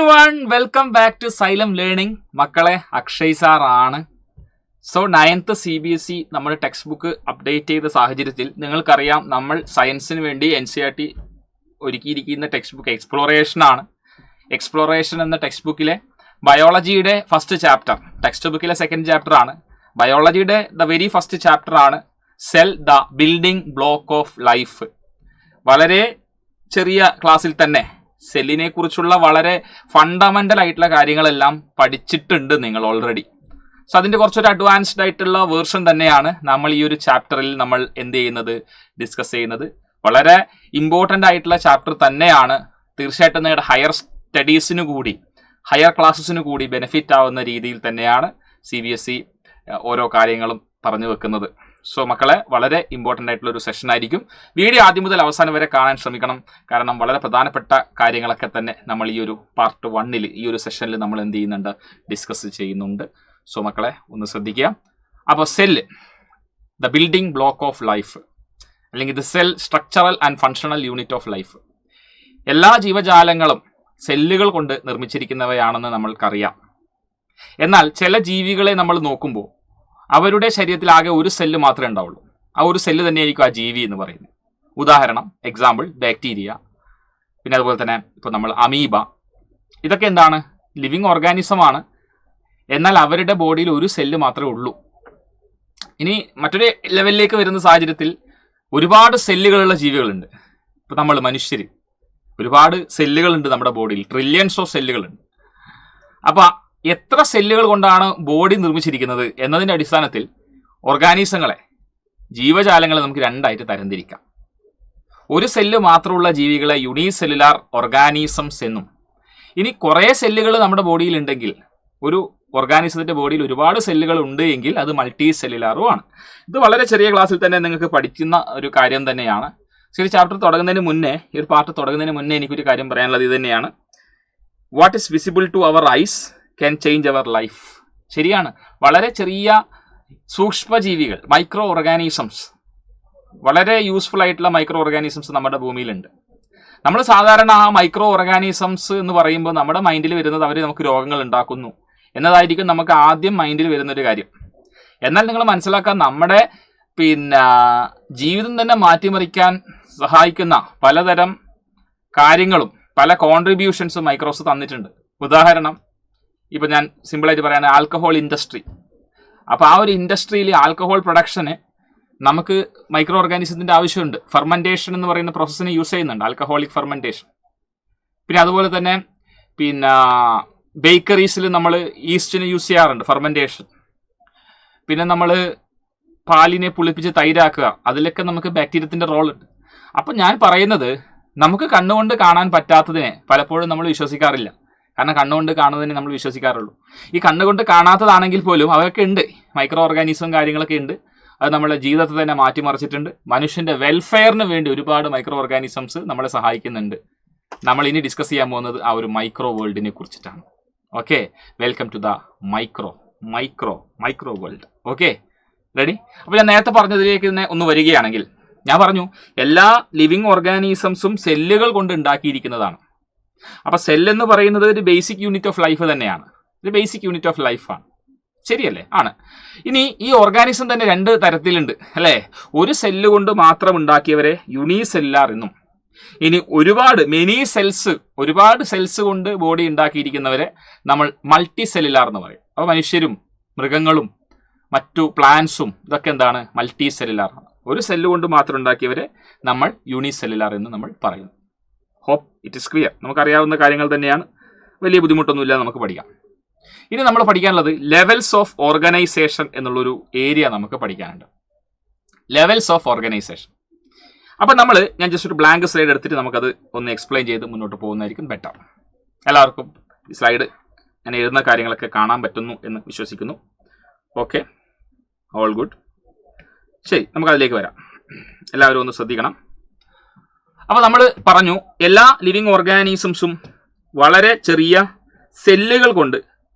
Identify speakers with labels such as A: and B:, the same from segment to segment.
A: Everyone welcome back to Xylem learning. മക്കളെ, Akshay sir ആണ്. So 9th CBSE നമ്മുടെ text book update ചെയ്ത സാഹചര്യത്തിൽ നിങ്ങൾക്കറിയാം, നമ്മൾ സയൻസിന് വേണ്ടി NCERT ഒരുക്കിയിരിക്കുന്ന ടെക്സ്റ്റ് ബുക്ക് എക്സ്പ്ലോറേഷൻ ആണ്. എക്സ്പ്ലോറേഷൻ എന്ന ടെക്സ്റ്റ് ബുക്കിലെ ബയോളജിയുടെ ഫസ്റ്റ് ചാപ്റ്റർ, ടെക്സ്റ്റ് ബുക്കിലെ സെക്കൻഡ് ചാപ്റ്റർ ആണ്. ബയോളജിയുടെ വെരി ഫസ്റ്റ് ചാപ്റ്റർ ആണ് cell the building block of life. വളരെ ചെറിയ ക്ലാസ്സിൽ തന്നെ സെല്ലിനെ കുറിച്ചുള്ള വളരെ ഫണ്ടമെന്റൽ ആയിട്ടുള്ള കാര്യങ്ങളെല്ലാം പഠിച്ചിട്ടുണ്ട് നിങ്ങൾ ഓൾറെഡി. സോ അതിൻ്റെ കുറച്ചൊരു അഡ്വാൻസ്ഡ് ആയിട്ടുള്ള വേർഷൻ തന്നെയാണ് നമ്മൾ ഈ ഒരു ചാപ്റ്ററിൽ നമ്മൾ എന്ത് ചെയ്യുന്നത്, ഡിസ്കസ് ചെയ്യുന്നത്. വളരെ ഇമ്പോർട്ടൻ്റ് ആയിട്ടുള്ള ചാപ്റ്റർ തന്നെയാണ്. തീർച്ചയായിട്ടും നിങ്ങളുടെ ഹയർ സ്റ്റഡീസിനു കൂടി, ഹയർ ക്ലാസ്സസിനു കൂടി ബെനിഫിറ്റ് ആവുന്ന രീതിയിൽ തന്നെയാണ് CBSE ഓരോ കാര്യങ്ങളും പറഞ്ഞു വെക്കുന്നത്. സോ മക്കളെ, വളരെ ഇമ്പോർട്ടൻ്റ് ആയിട്ടുള്ള ഒരു സെഷൻ ആയിരിക്കും. വീഡിയോ ആദ്യം മുതൽ അവസാനം വരെ കാണാൻ ശ്രമിക്കണം. കാരണം വളരെ പ്രധാനപ്പെട്ട കാര്യങ്ങളൊക്കെ തന്നെ നമ്മൾ ഈ ഒരു പാർട്ട് 1 ഈ ഒരു സെഷനിൽ നമ്മൾ എന്ത് ചെയ്യുന്നുണ്ട്, ഡിസ്കസ് ചെയ്യുന്നുണ്ട്. സോ മക്കളെ ഒന്ന് ശ്രദ്ധിക്കുക. അപ്പോൾ cell the building block of life, അല്ലെങ്കിൽ the cell structural and functional unit of life. എല്ലാ ജീവജാലങ്ങളും സെല്ലുകൾ കൊണ്ട് നിർമ്മിച്ചിരിക്കുന്നവയാണെന്ന് നമ്മൾക്കറിയാം. എന്നാൽ ചില ജീവികളെ നമ്മൾ നോക്കുമ്പോൾ അവരുടെ ശരീരത്തിൽ ആകെ ഒരു സെല്ല് മാത്രമേ ഉണ്ടാവുള്ളൂ. ആ ഒരു സെല്ല് തന്നെയായിരിക്കും ആ ജീവി എന്ന് പറയുന്നത്. ഉദാഹരണം, എക്സാമ്പിൾ ബാക്ടീരിയ, പിന്നെ അതുപോലെ തന്നെ ഇപ്പോൾ നമ്മൾ അമീബ. ഇതൊക്കെ എന്താണ്, ലിവിങ് ഓർഗാനിസമാണ്. എന്നാൽ അവരുടെ ബോഡിയിൽ ഒരു സെല്ല് മാത്രമേ ഉള്ളൂ. ഇനി മറ്റൊരു ലെവലിലേക്ക് വരുന്ന സാഹചര്യത്തിൽ ഒരുപാട് സെല്ലുകളുള്ള ജീവികളുണ്ട്. ഇപ്പോൾ നമ്മൾ മനുഷ്യർ, ഒരുപാട് സെല്ലുകളുണ്ട് നമ്മുടെ ബോഡിയിൽ, ട്രില്യൺസ് ഓഫ് സെല്ലുകളുണ്ട്. അപ്പോൾ എത്ര സെല്ലുകൾ കൊണ്ടാണ് ബോഡി നിർമ്മിച്ചിരിക്കുന്നത് എന്നതിൻ്റെ അടിസ്ഥാനത്തിൽ ഓർഗാനിസങ്ങളെ, ജീവജാലങ്ങളെ നമുക്ക് രണ്ടായിട്ട് തരംതിരിക്കാം. ഒരു സെല്ല് മാത്രമുള്ള ജീവികളെ യൂണിസെല്ലുലാർ ഓർഗാനിസംസ് എന്നും, ഇനി കുറേ സെല്ലുകൾ നമ്മുടെ ബോഡിയിൽ ഉണ്ടെങ്കിൽ, ഒരു ഓർഗാനിസത്തിൻ്റെ ബോഡിയിൽ ഒരുപാട് സെല്ലുകൾ ഉണ്ട് എങ്കിൽ അത് മൾട്ടി സെല്ലുലാറും ആണ്. ഇത് വളരെ ചെറിയ ക്ലാസ്സിൽ തന്നെ നിങ്ങൾക്ക് പഠിക്കുന്ന ഒരു കാര്യം തന്നെയാണ്. ഈ ചാപ്റ്റർ തുടങ്ങുന്നതിന് മുന്നേ, ഈ ഒരു പാർട്ട് തുടങ്ങുന്നതിന് മുന്നേ എനിക്കൊരു കാര്യം പറയാനുള്ളത് ഇത് തന്നെയാണ്. What is visible to our eyes can change our life. ശരിയാണ്, വളരെ ചെറിയ സൂക്ഷ്മജീവികൾ, മൈക്രോ ഓർഗാനിസംസ്, വളരെ യൂസ്ഫുൾ ആയിട്ടുള്ള മൈക്രോ ഓർഗാനിസംസ് നമ്മുടെ ഭൂമിയിലുണ്ട്. നമ്മൾ സാധാരണ ആ മൈക്രോ ഓർഗാനിസംസ് എന്ന് പറയുമ്പോൾ നമ്മുടെ മൈൻഡിൽ വരുന്നത് അവർ നമുക്ക് രോഗങ്ങൾ ഉണ്ടാക്കുന്നു എന്നതായിരിക്കും നമുക്ക് ആദ്യം മൈൻഡിൽ വരുന്നൊരു കാര്യം. എന്നാൽ നിങ്ങൾ മനസ്സിലാക്കാൻ, നമ്മുടെ ജീവിതം തന്നെ മാറ്റിമറിക്കാൻ സഹായിക്കുന്ന പലതരം കാര്യങ്ങളും പല കോൺട്രിബ്യൂഷൻസും മൈക്രോസ് തന്നിട്ടുണ്ട്. ഉദാഹരണം, ഇപ്പം ഞാൻ സിമ്പിളായിട്ട് പറയുകയാണെങ്കിൽ ആൽക്കഹോൾ ഇൻഡസ്ട്രി. അപ്പോൾ ആ ഒരു ഇൻഡസ്ട്രിയിൽ ആൽക്കഹോൾ പ്രൊഡക്ഷന് നമുക്ക് മൈക്രോ ഓർഗാനിസത്തിൻ്റെ ആവശ്യമുണ്ട്. ഫെർമെൻറ്റേഷൻ എന്ന് പറയുന്ന പ്രോസസ്സിനെ യൂസ് ചെയ്യുന്നുണ്ട്, ആൽക്കഹോളിക് ഫെർമെൻറ്റേഷൻ. പിന്നെ അതുപോലെ തന്നെ ബേക്കറീസിൽ നമ്മൾ ഈസ്റ്റിന് യൂസ് ചെയ്യാറുണ്ട്, ഫെർമെൻറ്റേഷൻ. പിന്നെ നമ്മൾ പാലിനെ പുളിപ്പിച്ച് തൈരാക്കുക, അതിലൊക്കെ നമുക്ക് ബാക്ടീരിയത്തിൻ്റെ റോളുണ്ട്. അപ്പം ഞാൻ പറയുന്നത്, നമുക്ക് കണ്ണുകൊണ്ട് കാണാൻ പറ്റാത്തതിനെ പലപ്പോഴും നമ്മൾ വിശ്വസിക്കാറില്ല. കാരണം കണ്ണുകൊണ്ട് കാണുന്നതിനെ നമ്മൾ വിശ്വസിക്കാറുള്ളൂ. ഈ കണ്ണുകൊണ്ട് കാണാത്തതാണെങ്കിൽ പോലും അവയൊക്കെ ഉണ്ട്, മൈക്രോ ഓർഗാനിസം കാര്യങ്ങളൊക്കെ ഉണ്ട്. അത് നമ്മുടെ ജീവിതത്തെ തന്നെ മാറ്റിമറിച്ചിട്ടുണ്ട്. മനുഷ്യൻ്റെ വെൽഫെയറിന് വേണ്ടി ഒരുപാട് മൈക്രോ ഓർഗാനിസംസ് നമ്മളെ സഹായിക്കുന്നുണ്ട്. നമ്മൾ ഇനി ഡിസ്കസ് ചെയ്യാൻ പോകുന്നത് ആ ഒരു മൈക്രോ വേൾഡിനെ കുറിച്ചിട്ടാണ്. Okay, welcome to the micro world. Okay, ready? അപ്പോൾ ഞാൻ നേരത്തെ പറഞ്ഞതിലേക്ക് തന്നെ ഒന്ന് വരികയാണെങ്കിൽ, ഞാൻ പറഞ്ഞു എല്ലാ ലിവിങ് ഓർഗാനിസംസും സെല്ലുകൾ കൊണ്ട് ഉണ്ടാക്കിയിരിക്കുന്നതാണ്. അപ്പോൾ സെല്ലെന്ന് പറയുന്നത് ഒരു ബേസിക് യൂണിറ്റ് ഓഫ് ലൈഫ് തന്നെയാണ്. ഒരു ബേസിക് യൂണിറ്റ് ഓഫ് ലൈഫാണ്. ശരിയല്ലേ? ആണ്. ഇനി ഈ ഓർഗാനിസം തന്നെ 2 തരത്തിലുണ്ട് അല്ലേ? ഒരു സെല്ല് കൊണ്ട് മാത്രം ഉണ്ടാക്കിയവരെ യൂണിസെല്ലുലാർ എന്നും, ഇനി ഒരുപാട് സെൽസ് കൊണ്ട് ബോഡി ഉണ്ടാക്കിയിരിക്കുന്നവരെ നമ്മൾ മൾട്ടി സെല്ലുലാർ എന്ന് പറയും. അപ്പോൾ മനുഷ്യരും മൃഗങ്ങളും മറ്റു പ്ലാന്റ്സും ഇതൊക്കെ എന്താണ്, മൾട്ടി സെല്ലുലാർ. ഒരു സെല്ല് കൊണ്ട് മാത്രം ഉണ്ടാക്കിയവരെ നമ്മൾ യൂണിസെല്ലുലാർ എന്ന് നമ്മൾ പറയുന്നു. Hope it is clear. നമുക്കറിയാവുന്ന കാര്യങ്ങൾ തന്നെയാണ്, വലിയ ബുദ്ധിമുട്ടൊന്നുമില്ല, നമുക്ക് പഠിക്കാം. ഇനി നമ്മൾ പഠിക്കാനുള്ളത് ലെവൽസ് ഓഫ് ഓർഗനൈസേഷൻ എന്നുള്ളൊരു ഏരിയ നമുക്ക് പഠിക്കാനുണ്ട്. Levels of organisation. അപ്പം ഞാൻ ജസ്റ്റ് ഒരു ബ്ലാങ്ക് സ്ലൈഡ് എടുത്തിട്ട് നമുക്കത് ഒന്ന് എക്സ്പ്ലെയിൻ ചെയ്ത് മുന്നോട്ട് പോകുന്നതായിരിക്കും ബെറ്റർ. എല്ലാവർക്കും ഈ സ്ലൈഡ് ഞാൻ എഴുതുന്ന കാര്യങ്ങളൊക്കെ കാണാൻ പറ്റുന്നു എന്ന് വിശ്വസിക്കുന്നു. Okay, all good. ശരി, നമുക്കതിലേക്ക് വരാം. എല്ലാവരും ഒന്ന് ശ്രദ്ധിക്കണം. അപ്പോൾ നമ്മൾ പറഞ്ഞു, എല്ലാ ലിവിങ് ഓർഗാനിസംസും വളരെ ചെറിയ സെല്ലുകൾ കൊണ്ട്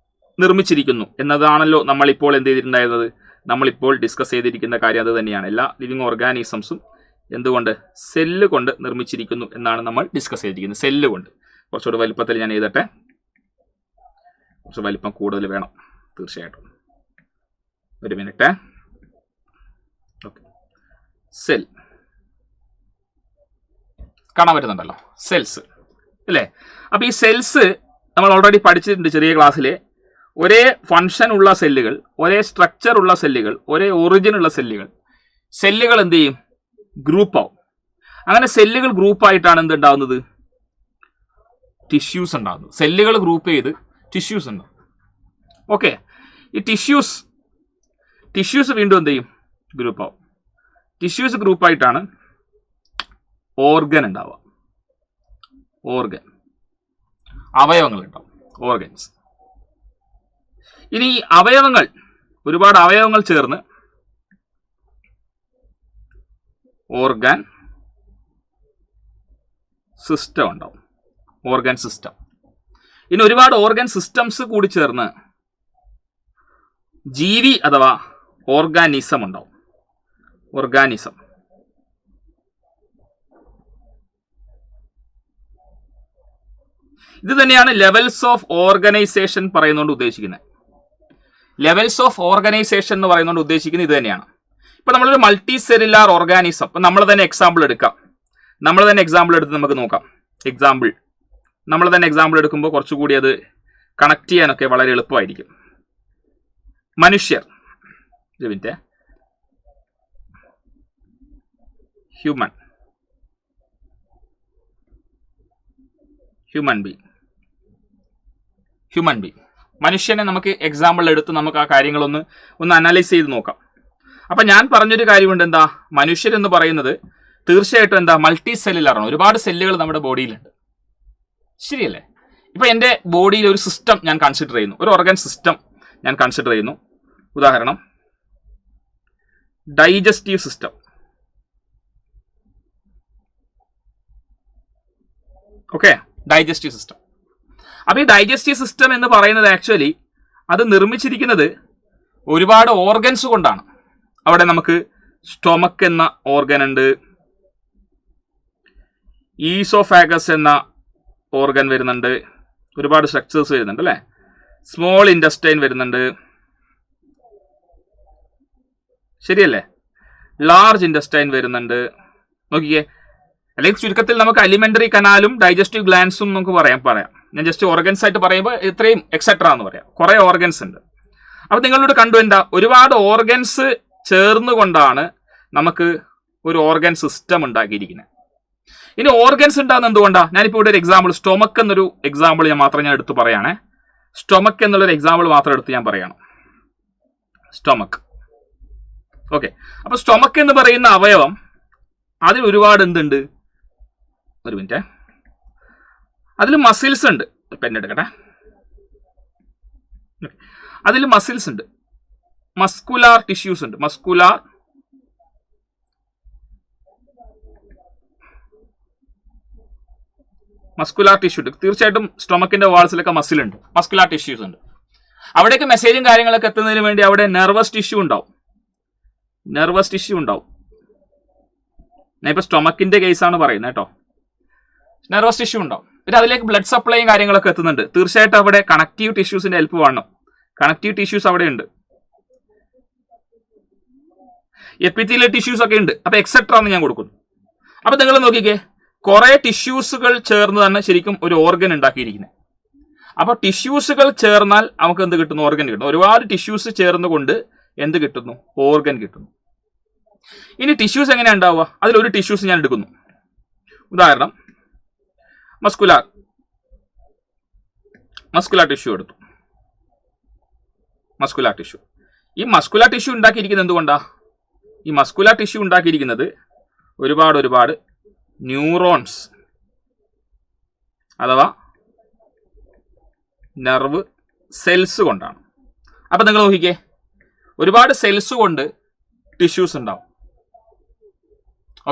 A: നിർമ്മിച്ചിരിക്കുന്നു എന്നതാണല്ലോ നമ്മളിപ്പോൾ എന്ത് ചെയ്തിട്ടുണ്ടായിരുന്നത്, നമ്മളിപ്പോൾ ഡിസ്കസ് ചെയ്തിരിക്കുന്ന കാര്യം അത് തന്നെയാണ്. എല്ലാ ലിവിങ് ഓർഗാനിസംസും എന്തുകൊണ്ട്, സെല്ല് കൊണ്ട് നിർമ്മിച്ചിരിക്കുന്നു എന്നാണ് നമ്മൾ ഡിസ്കസ് ചെയ്തിരിക്കുന്നത്. സെല്ല് കൊണ്ട്. കുറച്ചുകൂടി വലുപ്പത്തിൽ ഞാൻ എഴുതട്ടെ. കുറച്ച് വലിപ്പം കൂടുതൽ വേണം തീർച്ചയായിട്ടും. ഒരു മിനിറ്റ്. ഓക്കെ, സെൽ കാണാൻ പറ്റുന്നുണ്ടല്ലോ, സെൽസ് അല്ലേ? അപ്പോൾ ഈ സെൽസ് നമ്മൾ ഓൾറെഡി പഠിച്ചിട്ടുണ്ട് ചെറിയ ക്ലാസ്സിൽ. ഒരേ ഫങ്ഷൻ ഉള്ള സെല്ലുകൾ, ഒരേ സ്ട്രക്ചർ ഉള്ള സെല്ലുകൾ, ഒരേ ഒറിജിൻ ഉള്ള സെല്ലുകൾ എന്ത് ചെയ്യും? ഗ്രൂപ്പ് ആവും. അങ്ങനെ സെല്ലുകൾ ഗ്രൂപ്പായിട്ടാണ് എന്തുണ്ടാവുന്നത്? ടിഷ്യൂസ് ഉണ്ടാകുന്നത്. സെല്ലുകൾ ഗ്രൂപ്പ് ചെയ്ത് ടിഷ്യൂസ് ഉണ്ടാവും. ഓക്കെ, ഈ ടിഷ്യൂസ് വീണ്ടും എന്ത് ചെയ്യും? ഗ്രൂപ്പ് ആവും. ടിഷ്യൂസ് ഗ്രൂപ്പായിട്ടാണ് ഓർഗൻ ഉണ്ടാവുക. ഓർഗൻ, അവയവങ്ങൾ ഉണ്ടാവും, ഓർഗൻസ്. ഇനി ഈ അവയവങ്ങൾ, ഒരുപാട് അവയവങ്ങൾ ചേർന്ന് ഓർഗൻ സിസ്റ്റം ഉണ്ടാവും, ഓർഗൻ സിസ്റ്റം. ഇനി ഒരുപാട് ഓർഗൻ സിസ്റ്റംസ് കൂടി ചേർന്ന് ജീവി അഥവാ ഓർഗാനിസം ഉണ്ടാവും, ഓർഗാനിസം. ഇത് തന്നെയാണ് ലെവൽസ് ഓഫ് ഓർഗനൈസേഷൻ പറയുന്നതുകൊണ്ട് ഉദ്ദേശിക്കുന്നത്. ലെവൽസ് ഓഫ് ഓർഗനൈസേഷൻ എന്ന് പറയുന്നതുകൊണ്ട് ഉദ്ദേശിക്കുന്നത് ഇത് തന്നെയാണ്. ഇപ്പൊ നമ്മളൊരു മൾട്ടി സെല്ലുലാർ ഓർഗാനിസം, ഇപ്പൊ നമ്മൾ തന്നെ എക്സാമ്പിൾ എടുക്കാം. നമ്മൾ തന്നെ എക്സാമ്പിൾ എടുത്ത് നമുക്ക് നോക്കാം. നമ്മൾ തന്നെ എക്സാമ്പിൾ എടുക്കുമ്പോൾ കുറച്ചുകൂടി അത് കണക്ട് ചെയ്യാനൊക്കെ വളരെ എളുപ്പമായിരിക്കും. മനുഷ്യർ, ഹ്യൂമൻ ബീങ്, മനുഷ്യനെ നമുക്ക് എക്സാമ്പിൾ എടുത്ത് നമുക്ക് ആ കാര്യങ്ങളൊന്ന് അനലൈസ് ചെയ്ത് നോക്കാം. അപ്പം ഞാൻ പറഞ്ഞൊരു കാര്യമുണ്ട്, എന്താ? മനുഷ്യരെന്ന് പറയുന്നത് തീർച്ചയായിട്ടും എന്താ? മൾട്ടി സെല്ലുലാറാണ്. ഒരുപാട് സെല്ലുകൾ നമ്മുടെ ബോഡിയിലുണ്ട്, ശരിയല്ലേ? ഇപ്പം എൻ്റെ ബോഡിയിൽ ഒരു സിസ്റ്റം ഞാൻ കൺസിഡർ ചെയ്യുന്നു, ഒരു ഓർഗൻ സിസ്റ്റം ഞാൻ കൺസിഡർ ചെയ്യുന്നു. ഉദാഹരണം, digestive system. Okay, digestive system. അപ്പോൾ ഈ ഡൈജസ്റ്റീവ് സിസ്റ്റം എന്ന് പറയുന്നത് ആക്ച്വലി അത് നിർമ്മിച്ചിരിക്കുന്നത് ഒരുപാട് ഓർഗൻസ് കൊണ്ടാണ്. അവിടെ നമുക്ക് സ്റ്റൊമക്ക് എന്ന ഓർഗൻ ഉണ്ട്, ഈസോഫാഗസ് എന്ന ഓർഗൻ വരുന്നുണ്ട്, ഒരുപാട് സ്ട്രക്ചേഴ്സ് വരുന്നുണ്ട് അല്ലേ? സ്മോൾ ഇൻറ്റസ്റ്റൈൻ വരുന്നുണ്ട്, ശരിയല്ലേ? ലാർജ് ഇൻറ്റസ്റ്റൈൻ വരുന്നുണ്ട്. നോക്കിക്കേ, അല്ലെങ്കിൽ ചുരുക്കത്തിൽ നമുക്ക് അലിമെന്ററി കനാലും ഡൈജസ്റ്റീവ് ഗ്ലാൻസും നമുക്ക് പറയാം. ഞാൻ ജസ്റ്റ് ഓർഗൻസ് ആയിട്ട് പറയുമ്പോൾ ഇത്രയും എക്സെട്ര എന്ന് പറയാം. കുറേ ഓർഗൻസ് ഉണ്ട്. അപ്പോൾ നിങ്ങളോട് കണ്ടു എന്താ? ഒരുപാട് ഓർഗൻസ് ചേർന്നുകൊണ്ടാണ് നമുക്ക് ഒരു ഓർഗൻ സിസ്റ്റം ഉണ്ടാക്കിയിരിക്കുന്നത്. ഇനി ഓർഗൻസ് ഉണ്ടാകുന്ന എന്തുകൊണ്ടാണ്? ഞാനിപ്പോൾ ഇവിടെ ഒരു എക്സാമ്പിൾ, സ്റ്റൊമക്ക് എന്നൊരു എക്സാമ്പിൾ ഞാൻ എടുത്ത് പറയുകയാണേ. സ്റ്റൊമക്ക് എന്നുള്ളൊരു എക്സാമ്പിൾ മാത്രം എടുത്ത് ഞാൻ പറയണം. സ്റ്റൊമക്ക്. ഓക്കെ, അപ്പോൾ സ്റ്റൊമക്ക് എന്ന് പറയുന്ന അവയവം, അതിൽ ഒരുപാട് എന്തുണ്ട്? ഒരു മിനിറ്റ്, അതിൽ മസിൽസ് ഉണ്ട്. പെൻ എടുക്കട്ടെ. അതിൽ മസിൽസ് ഉണ്ട്, മസ്കുലാർ ടിഷ്യൂസ് ഉണ്ട്, മസ്കുലാർ ടിഷ്യൂ ഉണ്ട്. തീർച്ചയായിട്ടും സ്റ്റൊമക്കിന്റെ വാൾസിലൊക്കെ മസിൽ ഉണ്ട്, മസ്കുലാർ ടിഷ്യൂസ് ഉണ്ട്. അവിടേക്ക് മെസ്സേജും കാര്യങ്ങളൊക്കെ എത്തുന്നതിന് വേണ്ടി അവിടെ നെർവസ് ടിഷ്യൂ ഉണ്ടാവും. ഞാൻ ഇപ്പോൾ സ്റ്റൊമക്കിന്റെ കേസാണ് പറയുന്നത് കേട്ടോ. നെർവസ് ടിഷ്യൂ ഉണ്ടാവും. പിന്നെ അതിലേക്ക് ബ്ലഡ് സപ്ലൈയും കാര്യങ്ങളൊക്കെ എത്തുന്നുണ്ട്. തീർച്ചയായിട്ടും അവിടെ കണക്റ്റീവ് ടിഷ്യൂസിന്റെ ഹെൽപ്പ് വേണം. കണക്റ്റീവ് ടിഷ്യൂസ് അവിടെ ഉണ്ട്, എപ്പിത്തീലിയൽ ടിഷ്യൂസ് ഒക്കെ ഉണ്ട്. അപ്പൊ എക്സെട്ര എന്ന് ഞാൻ കൊടുക്കുന്നു. അപ്പൊ നിങ്ങൾ നോക്കിക്കേ, കുറെ ടിഷ്യൂസുകൾ ചേർന്ന് തന്നെ ശരിക്കും ഒരു ഓർഗൻ ഉണ്ടാക്കിയിരിക്കുന്നത്. അപ്പൊ ടിഷ്യൂസുകൾ ചേർന്നാൽ നമുക്ക് എന്ത് കിട്ടുന്നു? ഓർഗൻ കിട്ടുന്നു. ഒരുപാട് ടിഷ്യൂസ് ചേർന്നുകൊണ്ട് എന്ത് കിട്ടുന്നു? ഓർഗൻ കിട്ടുന്നു. ഇനി ടിഷ്യൂസ് എങ്ങനെയാണ് ഉണ്ടാവുക? അതിലൊരു ടിഷ്യൂസ് ഞാൻ എടുക്കുന്നു. ഉദാഹരണം, മസ്കുലാർ ടിഷ്യൂ എടുത്തു. Muscular tissue. ഈ മസ്കുലാർ ടിഷ്യൂ ഉണ്ടാക്കിയിരിക്കുന്നത് എന്തുകൊണ്ടാ? ഈ മസ്കുലാർ ടിഷ്യൂ ഉണ്ടാക്കിയിരിക്കുന്നത് ഒരുപാട് ന്യൂറോൺസ് അഥവാ നെർവ് സെൽസ് കൊണ്ടാണ്. അപ്പൊ നിങ്ങൾ നോക്കിക്കേ, ഒരുപാട് സെൽസ് കൊണ്ട് ടിഷ്യൂസ് ഉണ്ടാവും.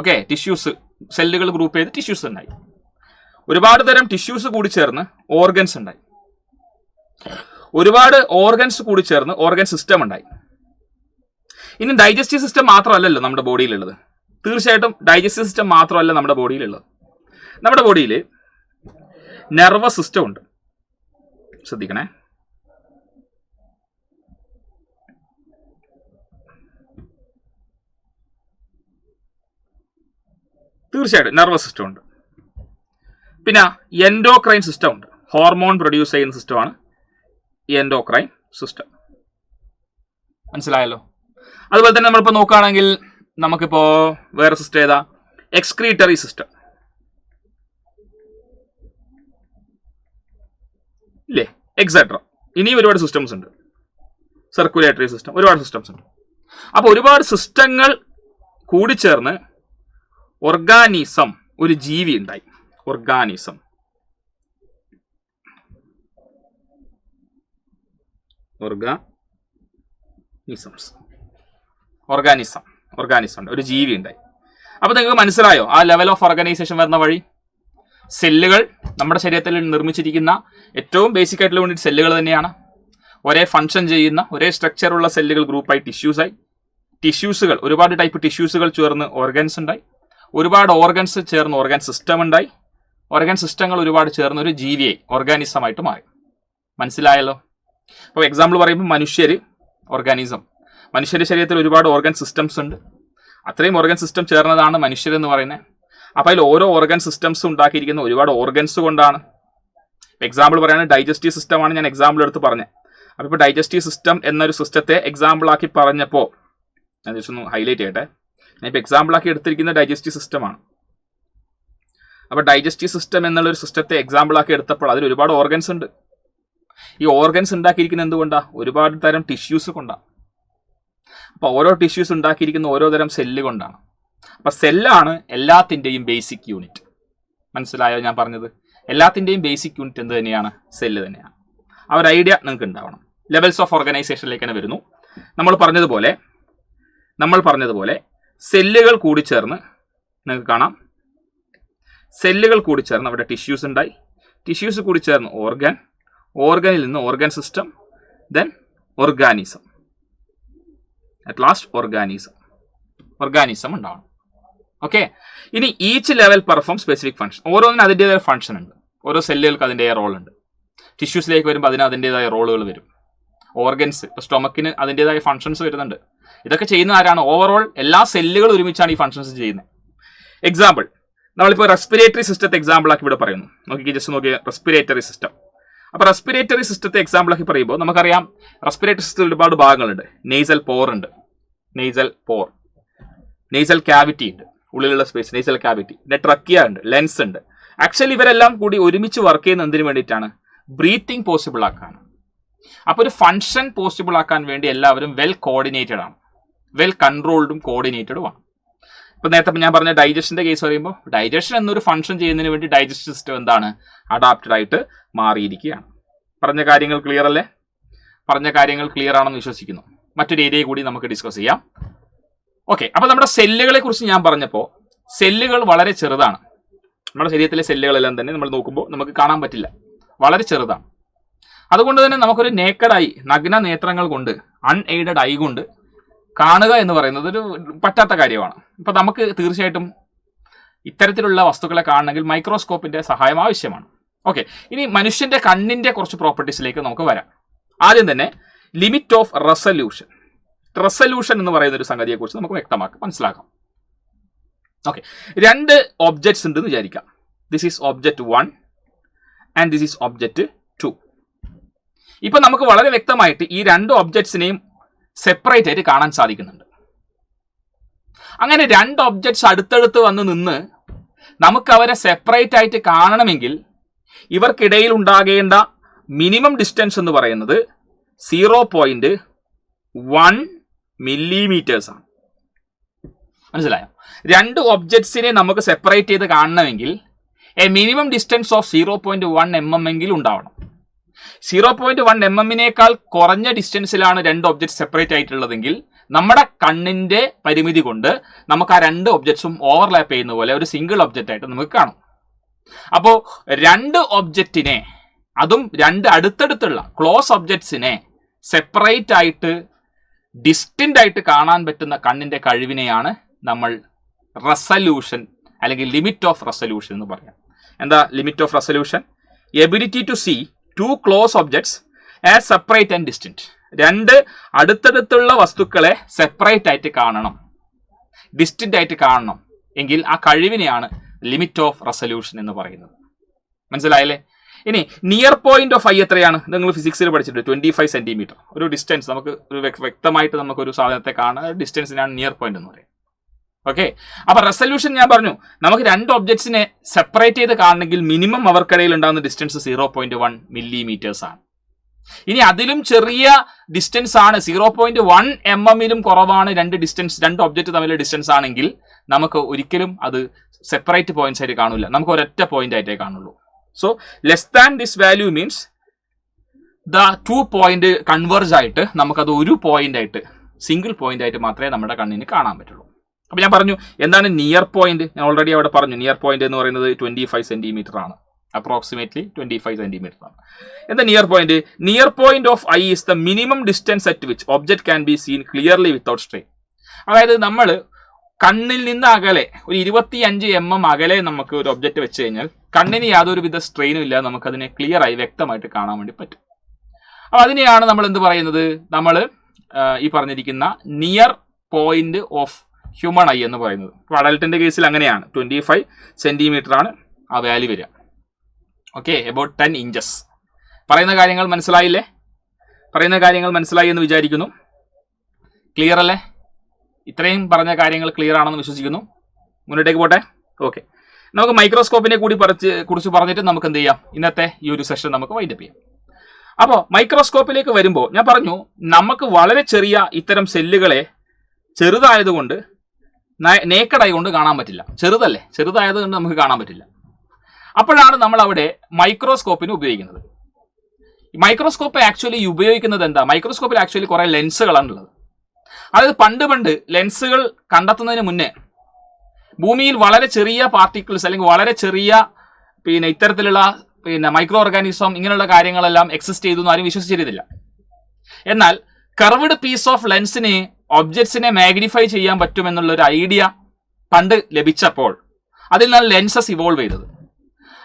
A: ഓക്കെ, ടിഷ്യൂസ്, സെല്ലുകൾ ഗ്രൂപ്പ് ചെയ്ത് ടിഷ്യൂസ് ഉണ്ടായി. ഒരുപാട് തരം ടിഷ്യൂസ് കൂടി ചേർന്ന് ഓർഗൻസ് ഉണ്ടായി. ഒരുപാട് ഓർഗൻസ് കൂടി ചേർന്ന് ഓർഗൻ സിസ്റ്റം ഉണ്ടായി. ഇനി ഡൈജസ്റ്റീവ് സിസ്റ്റം മാത്രമല്ലല്ലോ നമ്മുടെ ബോഡിയിലുള്ളത്. തീർച്ചയായിട്ടും ഡൈജസ്റ്റീവ് സിസ്റ്റം മാത്രമല്ല നമ്മുടെ ബോഡിയിലുള്ളത്. നമ്മുടെ ബോഡിയിൽ നെർവസ് സിസ്റ്റം ഉണ്ട്. ശ്രദ്ധിക്കണേ, തീർച്ചയായിട്ടും നെർവസ് സിസ്റ്റം ഉണ്ട്. പിന്നെ എൻഡോക്രൈൻ സിസ്റ്റം ഉണ്ട്. ഹോർമോൺ പ്രൊഡ്യൂസ് ചെയ്യുന്ന സിസ്റ്റമാണ് എൻഡോക്രൈൻ സിസ്റ്റം. മനസ്സിലായല്ലോ. അതുപോലെ തന്നെ നമ്മളിപ്പോൾ നോക്കുകയാണെങ്കിൽ നമുക്കിപ്പോൾ വേറെ സിസ്റ്റം ഏതാ? എക്സ്ക്രീറ്ററി സിസ്റ്റം ഇല്ലേ, എക്സെട്ര. ഇനിയും ഒരുപാട് സിസ്റ്റംസ് ഉണ്ട്. സർക്കുലേറ്ററി സിസ്റ്റം, ഒരുപാട് സിസ്റ്റംസ് ഉണ്ട്. അപ്പോൾ ഒരുപാട് സിസ്റ്റങ്ങൾ കൂടിച്ചേർന്ന് ഓർഗാനിസം, ഒരു ജീവി ഉണ്ടായി. ഓർഗാനിസം. ഓർഗാനിസം ഒരു ജീവി ഉണ്ടായി. അപ്പൊ നിങ്ങൾക്ക് മനസ്സിലായോ ആ ലെവൽ ഓഫ് ഓർഗനൈസേഷൻ വരുന്ന വഴി? സെല്ലുകൾ നമ്മുടെ ശരീരത്തിൽ നിർമ്മിച്ചിരിക്കുന്ന ഏറ്റവും ബേസിക് ആയിട്ടുള്ള യൂണിറ്റ് സെല്ലുകൾ തന്നെയാണ്. ഒരേ ഫംഗ്ഷൻ ചെയ്യുന്ന, ഒരേ സ്ട്രക്ചറുള്ള സെല്ലുകൾ ഗ്രൂപ്പായി ടിഷ്യൂസായി. ടിഷ്യൂസുകൾ, ഒരുപാട് ടൈപ്പ് ടിഷ്യൂസുകൾ ചേർന്ന് ഓർഗൻസ് ഉണ്ടായി. ഒരുപാട് ഓർഗൻസ് ചേർന്ന് ഓർഗൻ സിസ്റ്റം ഉണ്ടായി. ഓർഗൻ സിസ്റ്റങ്ങൾ ഒരുപാട് ചേർന്ന് ഒരു ജീവിയായി, ഓർഗാനിസമായിട്ട് മാറി. മനസ്സിലായല്ലോ. അപ്പോൾ എക്സാമ്പിൾ പറയുമ്പോൾ മനുഷ്യർ ഓർഗാനിസം. മനുഷ്യരുടെ ശരീരത്തിൽ ഒരുപാട് ഓർഗൻ സിസ്റ്റംസ് ഉണ്ട്. അത്രയും ഓർഗൻ സിസ്റ്റം ചേർന്നതാണ് മനുഷ്യരെന്ന് പറയുന്നത്. അപ്പോൾ അതിൽ ഓരോ ഓർഗൻ സിസ്റ്റംസ് ഉണ്ടാക്കിയിരിക്കുന്ന ഒരുപാട് ഓർഗൻസ് കൊണ്ടാണ്. എക്സാമ്പിൾ പറയുകയാണെങ്കിൽ ഡൈജസ്റ്റീവ് സിസ്റ്റമാണ് ഞാൻ എക്സാമ്പിൾ എടുത്ത് പറഞ്ഞത്. അപ്പോൾ ഇപ്പോൾ ഡൈജസ്റ്റീവ് സിസ്റ്റം എന്നൊരു സിസ്റ്റത്തെ എക്സാമ്പിളാക്കി പറഞ്ഞപ്പോൾ ഞാൻ ജസ്റ്റ് ഒന്ന് ഹൈലൈറ്റ് ചെയ്യട്ടെ. ഞാനിപ്പോൾ എക്സാമ്പിളാക്കി എടുത്തിരിക്കുന്ന ഡൈജസ്റ്റീവ് സിസ്റ്റമാണ്. അപ്പോൾ ഡൈജസ്റ്റീവ് സിസ്റ്റം എന്നുള്ളൊരു സിസ്റ്റത്തെ എക്സാമ്പിളാക്കി എടുത്തപ്പോൾ അതിൽ ഒരുപാട് ഓർഗൻസ് ഉണ്ട്. ഈ ഓർഗൻസ് ഉണ്ടാക്കിയിരിക്കുന്നത് എന്തുകൊണ്ടാണ്? ഒരുപാട് തരം ടിഷ്യൂസ് കൊണ്ടാണ്. അപ്പോൾ ഓരോ ടിഷ്യൂസ് ഉണ്ടാക്കിയിരിക്കുന്ന ഓരോ തരം സെല്ല് കൊണ്ടാണ്. അപ്പോൾ സെല്ലാണ് എല്ലാത്തിൻ്റെയും ബേസിക് യൂണിറ്റ്. മനസ്സിലായോ ഞാൻ പറഞ്ഞത്? എല്ലാത്തിൻ്റെയും ബേസിക് യൂണിറ്റ് എന്ത് തന്നെയാണ്? സെല്ല് തന്നെയാണ്. ആ ഒരു ഐഡിയ നിങ്ങൾക്ക് ഉണ്ടാവണം. ലെവൽസ് ഓഫ് ഓർഗനൈസേഷനിലേക്ക് തന്നെ വരുന്നു. നമ്മൾ പറഞ്ഞതുപോലെ സെല്ലുകൾ കൂടിച്ചേർന്ന് നിങ്ങൾക്ക് കാണാം. സെല്ലുകൾ കൂടിച്ചേർന്ന് അവിടെ ടിഷ്യൂസ് ഉണ്ടായി. ടിഷ്യൂസ് കൂടിച്ചേർന്ന് ഓർഗനിൽ നിന്ന് organ system, then organism, at last organism ഉണ്ടാവണം. ഓക്കെ. ഇനി each level perform specific function. ഓരോന്നിനും അതിൻ്റെതായ ഫംഗ്ഷൻ ഉണ്ട്. ഓരോ സെല്ലുകൾക്ക് അതിൻ്റെതായ റോൾ ഉണ്ട്. ടിഷ്യൂസിലേക്ക് വരുമ്പോൾ അതിന് അതിൻ്റെതായ റോളുകൾ വരും. ഓർഗൻസ്, ഇപ്പോൾ സ്റ്റൊമക്കിന് അതിൻ്റെതായ ഫംഗ്ഷൻസ് വരുന്നുണ്ട്. ഇതൊക്കെ ചെയ്യുന്ന ആരാണ്? ഓവറോൾ എല്ലാ സെല്ലുകളും ഒരുമിച്ചാണ് ഈ ഫംഗ്ഷൻസ് ചെയ്യുന്നത്. എക്സാമ്പിൾ, നമ്മളിപ്പോൾ റെസ്പിറേറ്ററി സിസ്റ്റത്തെ എക്സാമ്പിളാക്കി ഇവിടെ പറയുന്നു. ജസ്റ്റ് നോക്കിയ റെസ്പിറേറ്ററി സിസ്റ്റം. അപ്പോൾ റെസ്പിറേറ്ററി സിസ്റ്റത്തെ എക്സാമ്പിളാക്കി പറയുമ്പോൾ നമുക്കറിയാം റെസ്പിറേറ്ററി സിസ്റ്റത്തിൽ ഒരുപാട് ഭാഗങ്ങളുണ്ട്. നെയ്സൽ പോർ ഉണ്ട്, നെയ്സൽ ക്യാവിറ്റി ഉണ്ട്, ഉള്ളിലുള്ള സ്പേസ് നെയ്സൽ ക്യാവിറ്റി. പിന്നെ ട്രക്കിയ ഉണ്ട്, ലെൻസ് ഉണ്ട്. ആക്ച്വലി ഇവരെല്ലാം കൂടി ഒരുമിച്ച് വർക്ക് ചെയ്യുന്ന എന്തിനു വേണ്ടിയിട്ടാണ്? ബ്രീത്തിങ് പോസിബിൾ ആക്കാൻ. അപ്പോൾ ഒരു ഫംഗ്ഷൻ പോസിബിൾ ആക്കാൻ വേണ്ടി എല്ലാവരും വെൽ കോർഡിനേറ്റഡ് ആണ്, വെൽ കൺട്രോൾഡും കോർഡിനേറ്റഡും ആണ്. ഇപ്പോൾ നേരത്തെ ഞാൻ പറഞ്ഞ ഡൈജഷൻ്റെ കേസ് പറയുമ്പോൾ ഡൈജഷൻ എന്നൊരു ഫംഗ്ഷൻ ചെയ്യുന്നതിന് വേണ്ടി ഡൈജസ്റ്റീവ് സിസ്റ്റം എന്താണ്? അഡാപ്റ്റഡ് ആയിട്ട് മാറിയിരിക്കുകയാണ്. പറഞ്ഞ കാര്യങ്ങൾ ക്ലിയർ അല്ലേ? പറഞ്ഞ കാര്യങ്ങൾ ക്ലിയർ ആണെന്ന് വിശ്വസിക്കുന്നു. മറ്റൊരു ഏരിയ കൂടി നമുക്ക് ഡിസ്കസ് ചെയ്യാം. ഓക്കെ. അപ്പോൾ നമ്മുടെ സെല്ലുകളെ കുറിച്ച് ഞാൻ പറഞ്ഞപ്പോൾ സെല്ലുകൾ വളരെ ചെറുതാണ്. നമ്മുടെ ശരീരത്തിലെ സെല്ലുകളെല്ലാം തന്നെ നമ്മൾ നോക്കുമ്പോൾ നമുക്ക് കാണാൻ പറ്റില്ല, വളരെ ചെറുതാണ്. അതുകൊണ്ട് തന്നെ നമുക്കൊരു നേക്കഡായി, നഗ്ന നേത്രങ്ങൾ കൊണ്ട്, അൺഎയ്ഡഡ് ഐ കൊണ്ട് കാണുക എന്ന് പറയുന്നത് ഒരു പറ്റാത്ത കാര്യമാണ്. ഇപ്പം നമുക്ക് തീർച്ചയായിട്ടും ഇത്തരത്തിലുള്ള വസ്തുക്കളെ കാണണമെങ്കിൽ മൈക്രോസ്കോപ്പിന്റെ സഹായം ആവശ്യമാണ്. ഓക്കെ. ഇനി മനുഷ്യന്റെ കണ്ണിന്റെ കുറച്ച് പ്രോപ്പർട്ടീസിലേക്ക് നമുക്ക് വരാം. ആദ്യം തന്നെ ലിമിറ്റ് ഓഫ് റെസല്യൂഷൻ എന്ന് പറയുന്ന ഒരു സംഗതിയെക്കുറിച്ച് നമുക്ക് മനസ്സിലാക്കാം. ഓക്കെ. രണ്ട് ഒബ്ജക്ട്സ് ഉണ്ടെന്ന് വിചാരിക്കാം. This is object 1 and this is object 2. ഇപ്പൊ നമുക്ക് വളരെ വ്യക്തമായിട്ട് ഈ രണ്ട് ഒബ്ജക്ട്സിനെയും സെപ്പറേറ്റ് ആയിട്ട് കാണാൻ സാധിക്കുന്നുണ്ട്. അങ്ങനെ രണ്ട് ഒബ്ജക്ട്സ് അടുത്തടുത്ത് വന്ന് നിന്ന് നമുക്ക് അവരെ സെപ്പറേറ്റ് ആയിട്ട് കാണണമെങ്കിൽ ഇവർക്കിടയിൽ ഉണ്ടാകേണ്ട മിനിമം ഡിസ്റ്റൻസ് എന്ന് പറയുന്നത് 0.1 മില്ലിമീറ്റേഴ്സ് ആണ്. മനസ്സിലായോ? രണ്ട് ഒബ്ജക്ട്സിനെ നമുക്ക് സെപ്പറേറ്റ് ചെയ്ത് കാണണമെങ്കിൽ A minimum distance of 0.1 mm എങ്കിലും ഉണ്ടാവണം. 0.1 mm കുറഞ്ഞ ഡിസ്റ്റൻസിലാണ് രണ്ട് ഒബ്ജക്ട്സ് സെപ്പറേറ്റ് ആയിട്ടുള്ളതെങ്കിൽ നമ്മുടെ കണ്ണിന്റെ പരിമിതി കൊണ്ട് നമുക്ക് ആ രണ്ട് ഒബ്ജക്ട്സും ഓവർലാപ്പ് ചെയ്യുന്ന പോലെ ഒരു സിംഗിൾ ഒബ്ജക്റ്റ് ആയിട്ട് നമുക്ക് കാണും. അപ്പോൾ രണ്ട് ഒബ്ജക്റ്റിനെ, അതും രണ്ട് അടുത്തടുത്തുള്ള ക്ലോസ് ഒബ്ജക്ട്സിനെ സെപ്പറേറ്റ് ആയിട്ട് ഡിസ്റ്റന്റ് ആയിട്ട് കാണാൻ പറ്റുന്ന കണ്ണിന്റെ കഴിവിനെയാണ് നമ്മൾ റെസല്യൂഷൻ അല്ലെങ്കിൽ ലിമിറ്റ് ഓഫ് റെസല്യൂഷൻ എന്ന് പറയാം. എന്താ limit of resolution? Ability to see two close objects as separate and distant. രണ്ട് അടുത്തടുത്തുള്ള വസ്തുക്കളെ സെപ്പറേറ്റ് ആയിട്ട് കാണണം, ഡിസ്റ്റന്റ് ആയിട്ട് കാണണം എങ്കിൽ ആ കഴിവിനെയാണ് ലിമിറ്റ് ഓഫ് റെസൊല്യൂഷൻ എന്ന് പറയുന്നത്. മനസ്സിലായല്ലേ? ഇനി നിയർ പോയിന്റ് ഓഫ് ഐ എത്രയാണ്? നിങ്ങൾ ഫിസിക്സിൽ പഠിച്ചിട്ടുണ്ട് 25 സെന്റിമീറ്റർ. ഒരു ഡിസ്റ്റൻസ് നമുക്ക് ഒരു വ്യക്തമായിട്ട് നമുക്കൊരു സാധനത്തെ കാണാൻ ഡിസ്റ്റൻസിനാണ് നിയർ പോയിന്റ് എന്ന് പറയുന്നത്. ഓക്കെ, അപ്പൊ റെസൊല്യൂഷൻ ഞാൻ പറഞ്ഞു, നമുക്ക് രണ്ട് ഒബ്ജക്ട്സിനെ സെപ്പറേറ്റ് ചെയ്ത് കാണണമെങ്കിൽ മിനിമം അവർക്കിടയിൽ ഉണ്ടാകുന്ന ഡിസ്റ്റൻസ് 0.1 മില്ലിമീറ്റേഴ്സ് ആണ്. ഇനി അതിലും ചെറിയ ഡിസ്റ്റൻസ് ആണ് 0.1 mm കുറവാണ് രണ്ട് ഒബ്ജക്റ്റ് തമ്മിലുള്ള ഡിസ്റ്റൻസ് ആണെങ്കിൽ നമുക്ക് ഒരിക്കലും അത് സെപ്പറേറ്റ് പോയിന്റ്സ് ആയിട്ട് കാണില്ല, നമുക്ക് ഒരൊറ്റ പോയിന്റ് ആയിട്ടേ കാണുള്ളൂ. So less than this value means the 2 point converge ആയിട്ട് നമുക്കത് ഒരു പോയിന്റ് ആയിട്ട്, സിംഗിൾ പോയിന്റ് ആയിട്ട് മാത്രമേ നമ്മുടെ കണ്ണിന് കാണാൻ പറ്റുള്ളൂ. അപ്പൊ ഞാൻ പറഞ്ഞു എന്താണ് നിയർ പോയിന്റ്. ഞാൻ ഓൾറെഡി അവിടെ പറഞ്ഞു നിയർ പോയിന്റ് എന്ന് പറയുന്നത് 25 സെന്റിമീറ്റർ ആണ്, അപ്രോക്സിമേറ്റ്ലി 25 സെന്റിമീറ്റർ ആണ്. എന്താ near point? Near point of I is the minimum distance at which object can be seen clearly without strain. അതായത് നമ്മൾ കണ്ണിൽ നിന്ന് അകലെ ഒരു 25 mm അകലെ നമുക്ക് ഒരു ഒബ്ജക്റ്റ് വെച്ച് കഴിഞ്ഞാൽ കണ്ണിന് യാതൊരു വിധ സ്ട്രെയിനും ഇല്ലാതെ നമുക്കതിനെ ക്ലിയർ ആയി വ്യക്തമായിട്ട് കാണാൻ വേണ്ടി പറ്റും. അപ്പൊ അതിനെയാണ് നമ്മൾ എന്ത് പറയുന്നത്? നമ്മൾ ഈ പറഞ്ഞിരിക്കുന്ന near point of human I എന്ന് പറയുന്നത്. അപ്പോൾ അഡൽട്ടിന്റെ കേസിൽ അങ്ങനെയാണ്, 25 സെന്റിമീറ്റർ ആണ് ആ വാല്യൂ വരിക. Okay, about 10 inches. പറയുന്ന കാര്യങ്ങൾ മനസ്സിലായില്ലേ? പറയുന്ന കാര്യങ്ങൾ മനസ്സിലായി എന്ന് വിചാരിക്കുന്നു. ക്ലിയർ അല്ലേ? ഇത്രയും പറഞ്ഞ കാര്യങ്ങൾ ക്ലിയർ ആണെന്ന് വിശ്വസിക്കുന്നു. മുന്നോട്ടേക്ക് പോട്ടെ. ഓക്കെ, നമുക്ക് മൈക്രോസ്കോപ്പിനെ കൂടി കുറിച്ച് പറഞ്ഞിട്ട് നമുക്ക് എന്ത് ചെയ്യാം, ഇന്നത്തെ ഈ ഒരു സെഷൻ നമുക്ക് വൈൻഡപ്പ് ചെയ്യാം. അപ്പോൾ മൈക്രോസ്കോപ്പിലേക്ക് വരുമ്പോൾ ഞാൻ പറഞ്ഞു നമുക്ക് വളരെ ചെറിയ ഇത്തരം സെല്ലുകളെ ചെറുതായതുകൊണ്ട് നേക്കഡായി കൊണ്ട് കാണാൻ പറ്റില്ല. ചെറുതല്ലേ, ചെറുതായതുകൊണ്ട് നമുക്ക് കാണാൻ പറ്റില്ല. അപ്പോഴാണ് നമ്മൾ അവിടെ മൈക്രോസ്കോപ്പിന് ഉപയോഗിക്കുന്നത്. മൈക്രോസ്കോപ്പ് ആക്ച്വലി ഉപയോഗിക്കുന്നത് എന്താ? മൈക്രോസ്കോപ്പിൽ ആക്ച്വലി കുറെ ലെൻസുകളാണ് ഉള്ളത്. അതായത് പണ്ട് ലെൻസുകൾ കണ്ടെത്തുന്നതിന് മുന്നേ ഭൂമിയിൽ വളരെ ചെറിയ പാർട്ടിക്കിൾസ് അല്ലെങ്കിൽ വളരെ ചെറിയ ഇത്തരത്തിലുള്ള മൈക്രോ ഓർഗാനിസം ഇങ്ങനെയുള്ള കാര്യങ്ങളെല്ലാം എക്സിസ്റ്റ് ചെയ്തു എന്ന് ആരും വിശ്വസിച്ചിരുന്നില്ല. എന്നാൽ കർവ്ഡ് പീസ് ഓഫ് ലെൻസിന് ഒബ്ജക്ട്സിനെ മാഗ്നിഫൈ ചെയ്യാൻ പറ്റുമെന്നുള്ള ഒരു ഐഡിയ പണ്ട് ലഭിച്ചപ്പോൾ അതിൽ നിന്നാണ് ലെൻസസ് ഇവോൾവ് ചെയ്തത്.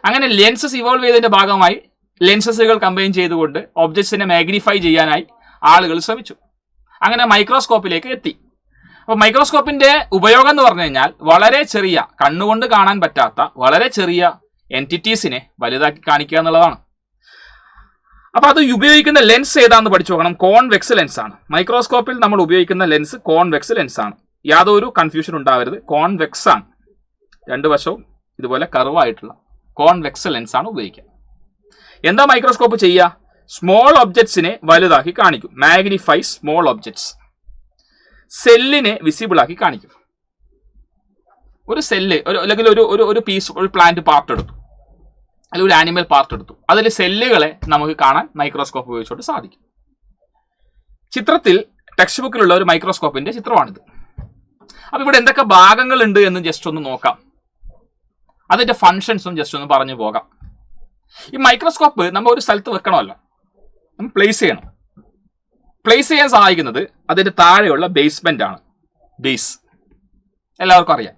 A: അങ്ങനെ ലെൻസസ് ഇവോൾവ് ചെയ്തതിന്റെ ഭാഗമായി ലെൻസസുകൾ കമ്പൈൻ ചെയ്തുകൊണ്ട് ഒബ്ജക്ട്സിനെ മാഗ്നിഫൈ ചെയ്യാനായി ആളുകൾ ശ്രമിച്ചു. അങ്ങനെ മൈക്രോസ്കോപ്പിലേക്ക് എത്തി. അപ്പോൾ മൈക്രോസ്കോപ്പിന്റെ ഉപയോഗം എന്ന് പറഞ്ഞു കഴിഞ്ഞാൽ വളരെ ചെറിയ, കണ്ണുകൊണ്ട് കാണാൻ പറ്റാത്ത വളരെ ചെറിയ എൻറ്റിറ്റീസിനെ വലുതാക്കി കാണിക്കുക എന്നുള്ളതാണ്. അപ്പൊ അത് ഉപയോഗിക്കുന്ന ലെൻസ് ഏതാണെന്ന് പഠിച്ചു നോക്കണം. കോൺവെക്സ് ലെൻസ് ആണ്. മൈക്രോസ്കോപ്പിൽ നമ്മൾ ഉപയോഗിക്കുന്ന ലെൻസ് കോൺവെക്സ് ലെൻസ് ആണ്. യാതൊരു കൺഫ്യൂഷൻ ഉണ്ടാവരുത്, കോൺവെക്സ് ആണ്. രണ്ട് വശവും ഇതുപോലെ കർവായിട്ടുള്ള കോൺവെക്സ് ലെൻസ് ആണ് ഉപയോഗിക്കുക. എന്താ മൈക്രോസ്കോപ്പ് ചെയ്യുക? സ്മോൾ ഒബ്ജക്ട്സിനെ വലുതാക്കി കാണിക്കും, മാഗ്നിഫൈ സ്മോൾ ഒബ്ജക്ട്സ്. സെല്ലിനെ വിസിബിൾ ആക്കി കാണിക്കും. ഒരു സെല്ല് അല്ലെങ്കിൽ ഒരു പീസ്, ഒരു പ്ലാന്റ് പാർട്ട് എടുത്തു, അല്ലെങ്കിൽ ഒരു ആനിമൽ പാർട്ട് എടുത്തു, അതിൽ സെല്ലുകളെ നമുക്ക് കാണാൻ മൈക്രോസ്കോപ്പ് ഉപയോഗിച്ചുകൊണ്ട് സാധിക്കും. ചിത്രത്തിൽ ടെക്സ്റ്റ് ബുക്കിലുള്ള ഒരു മൈക്രോസ്കോപ്പിന്റെ ചിത്രമാണിത്. അപ്പൊ ഇവിടെ എന്തൊക്കെ ഭാഗങ്ങൾ ഉണ്ട് എന്ന് ജസ്റ്റ് ഒന്ന് നോക്കാം. അതിന്റെ ഫങ്ഷൻസും ജസ്റ്റ് ഒന്ന് പറഞ്ഞു പോകാം. ഈ മൈക്രോസ്കോപ്പ് നമ്മൾ ഒരു സ്ഥലത്ത് വെക്കണമല്ലോ, നമ്മൾ പ്ലേസ് ചെയ്യണം. പ്ലേസ് ചെയ്യാൻ സഹായിക്കുന്നത് അതിന്റെ താഴെയുള്ള ബേസ്മെന്റ് ആണ്. ബേസ് എല്ലാവർക്കും അറിയാം.